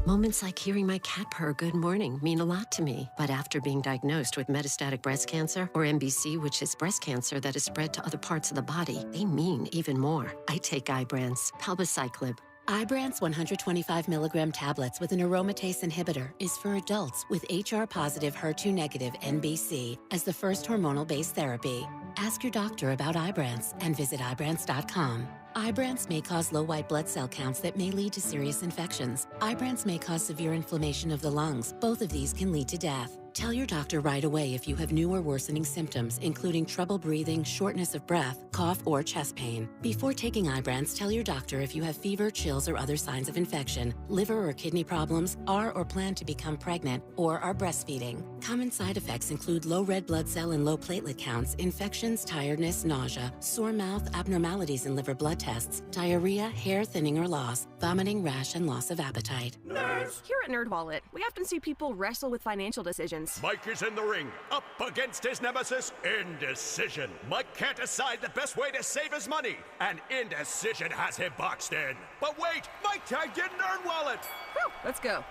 Moments like hearing my cat purr good morning mean a lot to me. But after being diagnosed with metastatic breast cancer, or MBC, which is breast cancer that is spread to other parts of the body, they mean even more. I take Ibrance, palbociclib. Ibrance 125 milligram tablets with an aromatase inhibitor is for adults with HR-positive, HER2-negative MBC as the first hormonal-based therapy. Ask your doctor about Ibrance and visit Ibrance.com. Ibrance may cause low white blood cell counts that may lead to serious infections. Ibrance may cause severe inflammation of the lungs. Both of these can lead to death. Tell your doctor right away if you have new or worsening symptoms, including trouble breathing, shortness of breath, cough, or chest pain. Before taking Ibrance, tell your doctor if you have fever, chills, or other signs of infection, liver or kidney problems, are or plan to become pregnant, or are breastfeeding. Common side effects include low red blood cell and low platelet counts, infections, tiredness, nausea, sore mouth, abnormalities in liver blood tests, diarrhea, hair thinning or loss, vomiting, rash, and loss of appetite. Nerds! Here at NerdWallet, we often see people wrestle with financial decisions. Mike is in the ring, up against his nemesis, indecision. Mike can't decide the best way to save his money, and indecision has him boxed in. But wait, Mike tagged in NerdWallet. Whew, let's go.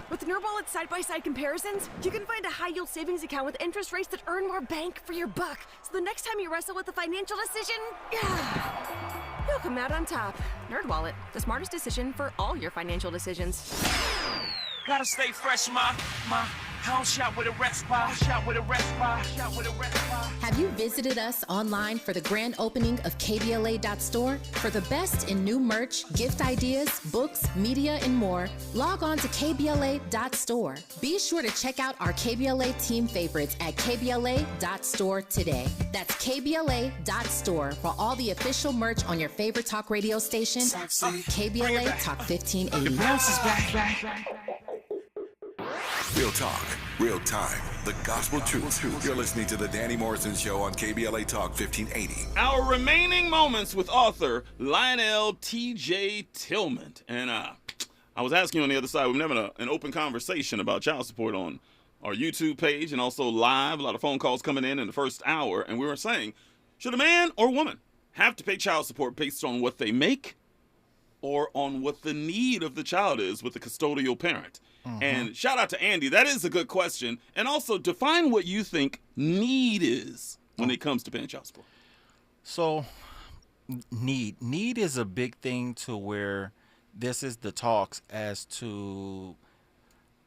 With NerdWallet side-by-side comparisons, you can find a high-yield savings account with interest rates that earn more bank for your buck. So the next time you wrestle with a financial decision, you'll come out on top. NerdWallet, the smartest decision for all your financial decisions. Gotta stay fresh, my house shot with a rest bar, shot with a rest bar, shot with a rest bar. Have you visited us online for the grand opening of KBLA.store? For the best in new merch, gift ideas, books, media, and more, log on to KBLA.store. Be sure to check out our KBLA team favorites at KBLA.store today. That's KBLA.store for all the official merch on your favorite talk radio station, KBLA Talk 1580. The bounce is back. Real talk, real time, the gospel truth. You're listening to the Danny Morrison Show on KBLA Talk 1580. Our remaining moments with author Lionel T.J. Tillman. And I was asking you on the other side, we're having an open conversation about child support on our YouTube page and also live. A lot of phone calls coming in the first hour. And we were saying, should a man or woman have to pay child support based on what they make or on what the need of the child is with the custodial parent? Mm-hmm. And shout out to Andy. That is a good question. And also define what you think need is when it comes to paying child support. So need is a big thing to where this is the talks as to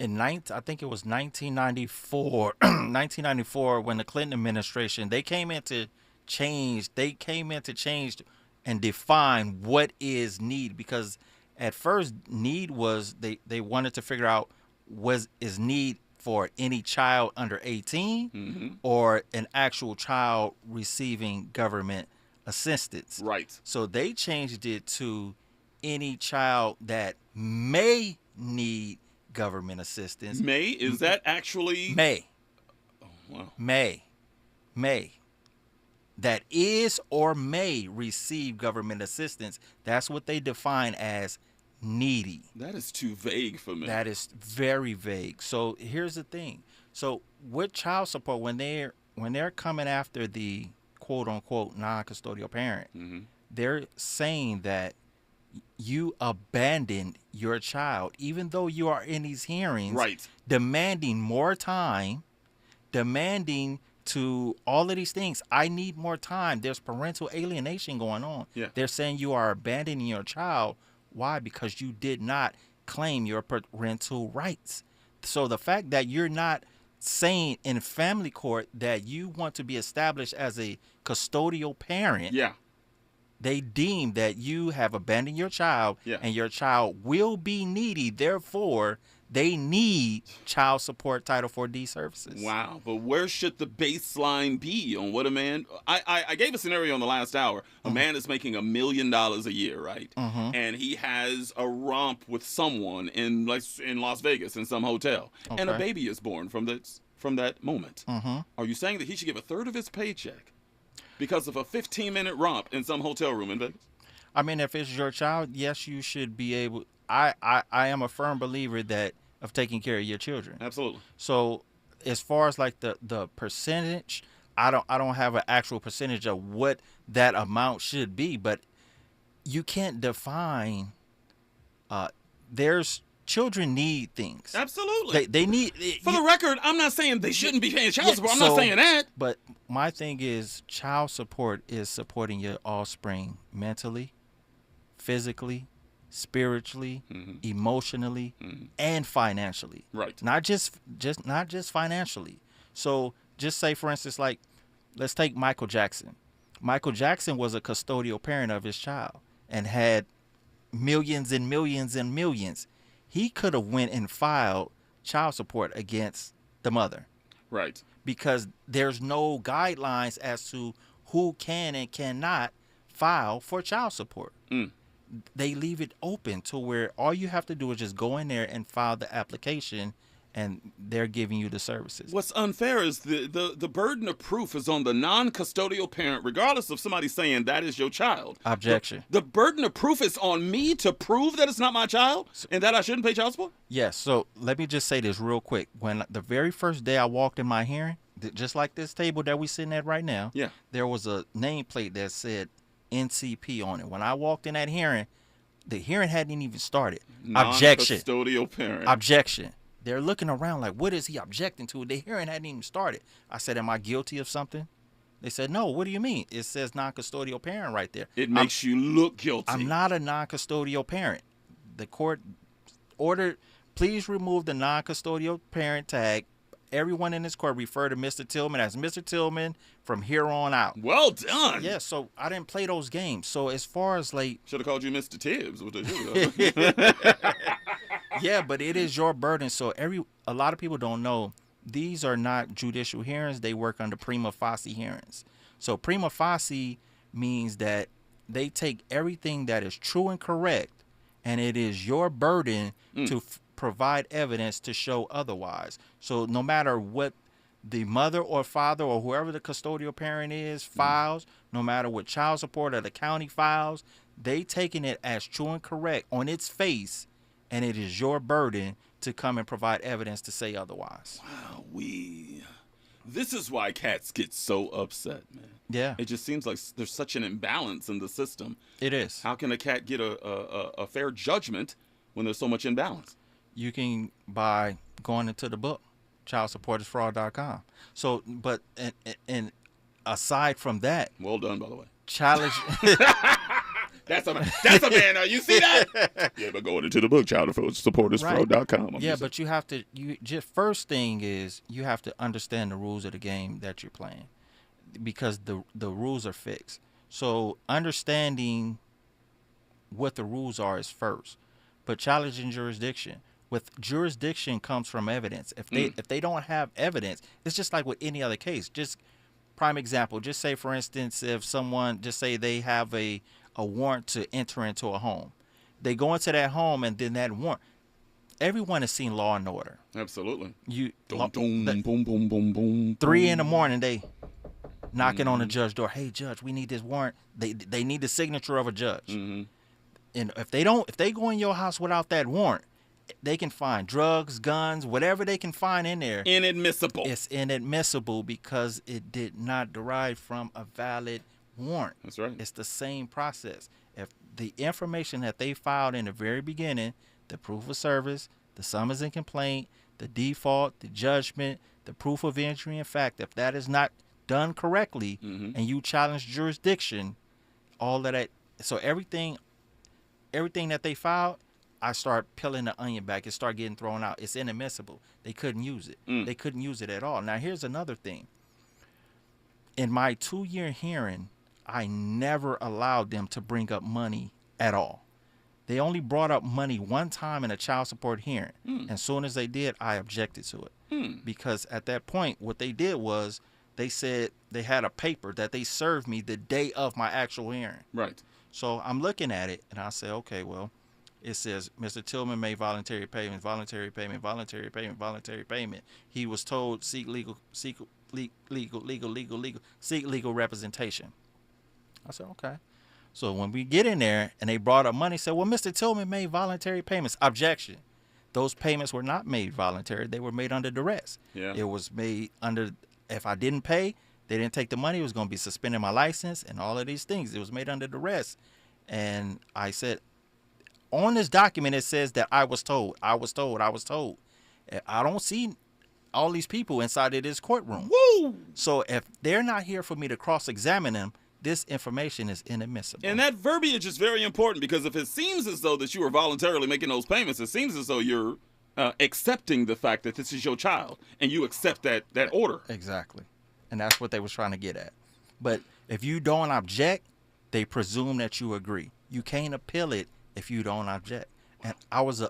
I think it was 1994 when the Clinton administration, they came in to change and define what is need, because at first, need was they wanted to figure out is need for any child under 18 or an actual child receiving government assistance. Right. So they changed it to any child that may need government assistance. May? Is that actually? May. Oh, wow. May. That is or may receive government assistance. That's what they define as needy. That is too vague for me. That is very vague. So here's the thing. So with child support, when they're coming after the quote unquote non-custodial parent, they're saying that you abandoned your child, even though you are in these hearings, right, demanding more time, demanding to all of these things. I need more time. There's parental alienation going on. Yeah. They're saying you are abandoning your child. Why? Because you did not claim your parental rights. So the fact that you're not saying in family court that you want to be established as a custodial parent, yeah, they deem that you have abandoned your child, and your child will be needy. Therefore, they need child support Title 4D services. Wow. But where should the baseline be on what a man... I gave a scenario in the last hour. A man is making $1 million a year, right? And he has a romp with someone in Las Vegas in some hotel. And a baby is born from that moment. Are you saying that he should give a third of his paycheck because of a 15-minute romp in some hotel room in Vegas? I mean, if it's your child, yes, you should be able... I am a firm believer of taking care of your children. Absolutely. So as far as like the percentage, I don't have an actual percentage of what that amount should be, but you can't define. There's children need things. Absolutely. They need. For the record, I'm not saying they shouldn't be paying child support. I'm not saying that. But my thing is, child support is supporting your offspring mentally, physically, spiritually, emotionally, and financially. Right. Not just financially. So just say, for instance, like, let's take Michael Jackson. Michael Jackson was a custodial parent of his child and had millions and millions and millions. He could have went and filed child support against the mother. Right. Because there's no guidelines as to who can and cannot file for child support. They leave it open to where all you have to do is just go in there and file the application, and they're giving you the services. What's unfair is the burden of proof is on the non-custodial parent, regardless of somebody saying that is your child. Objection. The burden of proof is on me to prove that it's not my child and that I shouldn't pay child support? Yes. So let me just say this real quick. When the very first day I walked in my hearing, just like this table that we sitting at right now, there was a nameplate that said NCP on it. When I walked in that hearing, the hearing hadn't even started. Objection. Non-custodial parent. Objection. They're looking around like, what is he objecting to? The hearing hadn't even started. I said, am I guilty of something? They said, no. What do you mean? It says non-custodial parent right there. It makes you look guilty. I'm not a non-custodial parent. The court ordered, please remove the non-custodial parent tag. Everyone in this court refer to Mr. Tillman as Mr. Tillman from here on out. Well done. Yeah, so I didn't play those games. So as far as like... Should have called you Mr. Tibbs. Yeah, but it is your burden. So a lot of people don't know these are not judicial hearings. They work under prima facie hearings. So prima facie means that they take everything that is true and correct, and it is your burden to provide evidence to show otherwise. So no matter what the mother or father or whoever the custodial parent is files, no matter what child support or the county files, they taking it as true and correct on its face, and it is your burden to come and provide evidence to say otherwise. Wow, this is why cats get so upset, man. Yeah. It just seems like there's such an imbalance in the system. It is. How can a cat get a fair judgment when there's so much imbalance? You can by going into the book, childsupportisfraud.com. So, but and aside from that, well done, by the way. Challenge. That's a man. You see that? Yeah, but going into the book, childsupportisfraud.com. Right. Yeah, but you have to. First thing is you have to understand the rules of the game that you're playing, because the rules are fixed. So understanding what the rules are is first, but challenging jurisdiction. With jurisdiction comes from evidence. If they don't have evidence, it's just like with any other case. Just prime example. Just say, for instance, if someone, just say they have a warrant to enter into a home, they go into that home, and then that warrant. Everyone has seen Law and Order. Absolutely. Boom, boom, boom, boom. 3 a.m, they knocking on the judge's door. Hey, judge, we need this warrant. They need the signature of a judge. And if they go in your house without that warrant, they can find drugs, guns, whatever they can find in there. Inadmissible. It's inadmissible because it did not derive from a valid warrant. That's right. It's the same process. If the information that they filed in the very beginning, the proof of service, the summons and complaint, the default, the judgment, the proof of injury in fact, if that is not done correctly and you challenge jurisdiction, all of that. So everything that they filed, I start peeling the onion back. It start getting thrown out. It's inadmissible. They couldn't use it. They couldn't use it at all. Now, here's another thing. In my 2-year hearing, I never allowed them to bring up money at all. They only brought up money one time in a child support hearing. And as soon as they did, I objected to it. Because at that point, what they did was they said they had a paper that they served me the day of my actual hearing. Right. So I'm looking at it, and I say, okay, well, it says Mr. Tillman made voluntary payment, voluntary payment, voluntary payment, voluntary payment. He was told seek legal representation. I said, okay. So when we get in there and they brought up money, said, well, Mr. Tillman made voluntary payments. Objection. Those payments were not made voluntary. They were made under duress. Yeah. It was made under, if I didn't pay, they didn't take the money. It was going to be suspending my license and all of these things. It was made under duress. And I said, on this document, it says that I was told. I don't see all these people inside of this courtroom. Woo! So if they're not here for me to cross-examine them, this information is inadmissible. And that verbiage is very important, because if it seems as though that you are voluntarily making those payments, it seems as though you're accepting the fact that this is your child, and you accept that order. Exactly. And that's what they was trying to get at. But if you don't object, they presume that you agree. You can't appeal it if you don't object. And I was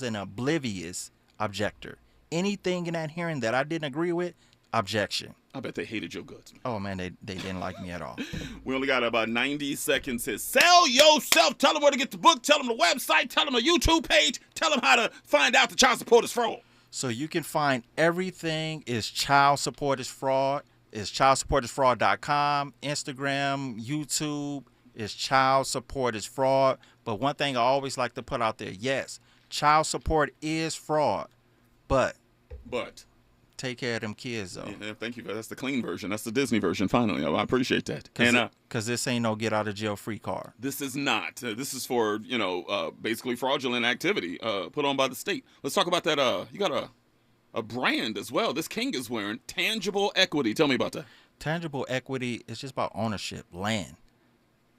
an oblivious objector. Anything in that hearing that I didn't agree with, objection. I bet they hated your guts, man. Oh, man, they didn't like me at all. We only got about 90 seconds here. Sell yourself. Tell them where to get the book. Tell them the website. Tell them the YouTube page. Tell them how to find out the child support is fraud. So you can find everything is child support is fraud. It's childsupportisfraud.com, Instagram, YouTube. Is child support is fraud. But one thing I always like to put out there, yes, child support is fraud. But take care of them kids, though. Yeah, thank you. That's the clean version. That's the Disney version, finally. I appreciate that. Because this ain't no get-out-of-jail-free card. This is not. This is for, basically fraudulent activity put on by the state. Let's talk about that. You got a brand as well. This king is wearing Tangible Equity. Tell me about that. Tangible equity is just about ownership, land.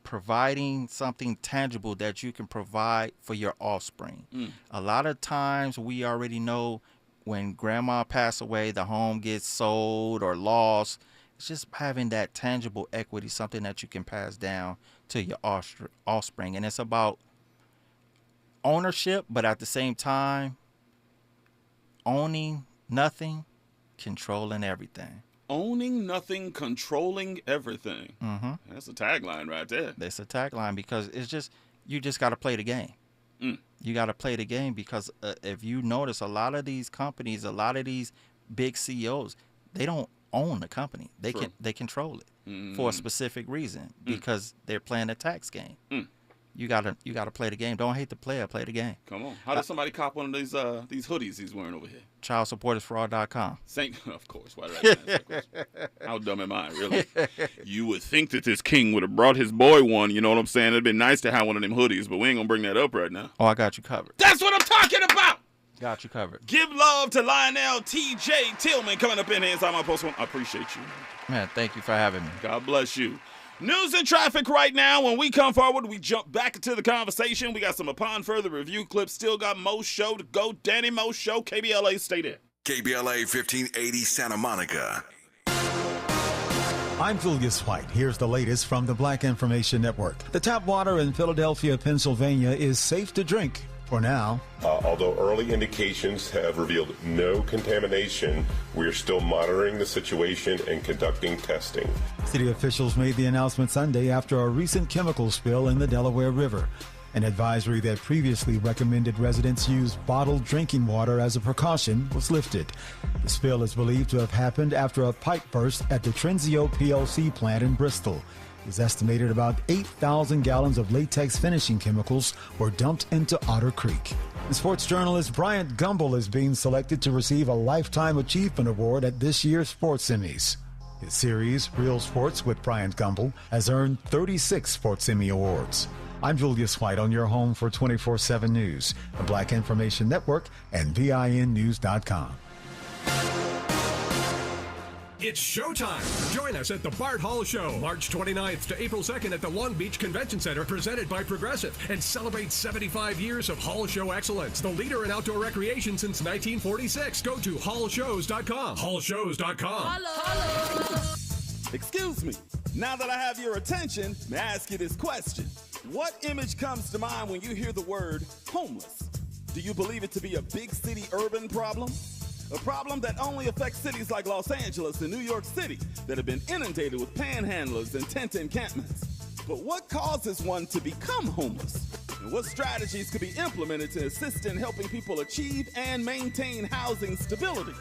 Providing something tangible that you can provide for your offspring. A lot of times we already know when grandma passed away, the home gets sold or lost. It's just having that tangible equity, something that you can pass down to your offspring. And it's about ownership, but at the same time, owning nothing, controlling everything. Owning nothing, controlling everything. Mm-hmm. That's a tagline right there. That's a tagline, because it's just, you just got to play the game. You got to play the game, because if you notice, a lot of these companies, a lot of these big CEOs, they don't own the company. They control it for a specific reason, because they're playing a tax game. You gotta play the game. Don't hate the player. Play the game. Come on. How does somebody cop one of these hoodies he's wearing over here? Childsupportisfraud.com. Of course. Why did I ask that question? How dumb am I, really? You would think that this king would have brought his boy one. You know what I'm saying? It'd been nice to have one of them hoodies, but we ain't gonna bring that up right now. Oh, I got you covered. That's what I'm talking about. Got you covered. Give love to Lionel T.J. Tillman coming up in here inside my post one. I appreciate you. Man, thank you for having me. God bless you. News and traffic right now. When we come forward, we jump back into the conversation. We got some Upon Further review clips. Still got Mo Show to go. Danny Mo Show, KBLA, stay there. KBLA 1580 Santa Monica. I'm Julius White. Here's the latest from the Black Information Network. The tap water in Philadelphia, Pennsylvania is safe to drink for now. Although early indications have revealed no contamination, we are still monitoring the situation and conducting testing. City officials made the announcement Sunday after a recent chemical spill in the Delaware River. An advisory that previously recommended residents use bottled drinking water as a precaution was lifted. The spill is believed to have happened after a pipe burst at the Trenzio PLC plant in Bristol. It's estimated about 8,000 gallons of latex finishing chemicals were dumped into Otter Creek. Sports journalist Bryant Gumbel is being selected to receive a Lifetime Achievement Award at this year's Sports Emmys. His series, Real Sports with Bryant Gumbel, has earned 36 Sports Emmy Awards. I'm Julius White on your home for 24/7 News, the Black Information Network, and VINnews.com. It's showtime. Join us at the Bart Hall Show, March 29th to April 2nd at the Long Beach Convention Center, presented by Progressive, and celebrate 75 years of Hall Show excellence, the leader in outdoor recreation since 1946. Go to hallshows.com. Hallshows.com. Excuse me. Now that I have your attention, may I ask you this question. What image comes to mind when you hear the word homeless? Do you believe it to be a big city urban problem? A problem that only affects cities like Los Angeles and New York City that have been inundated with panhandlers and tent encampments. But what causes one to become homeless? And what strategies could be implemented to assist in helping people achieve and maintain housing stability?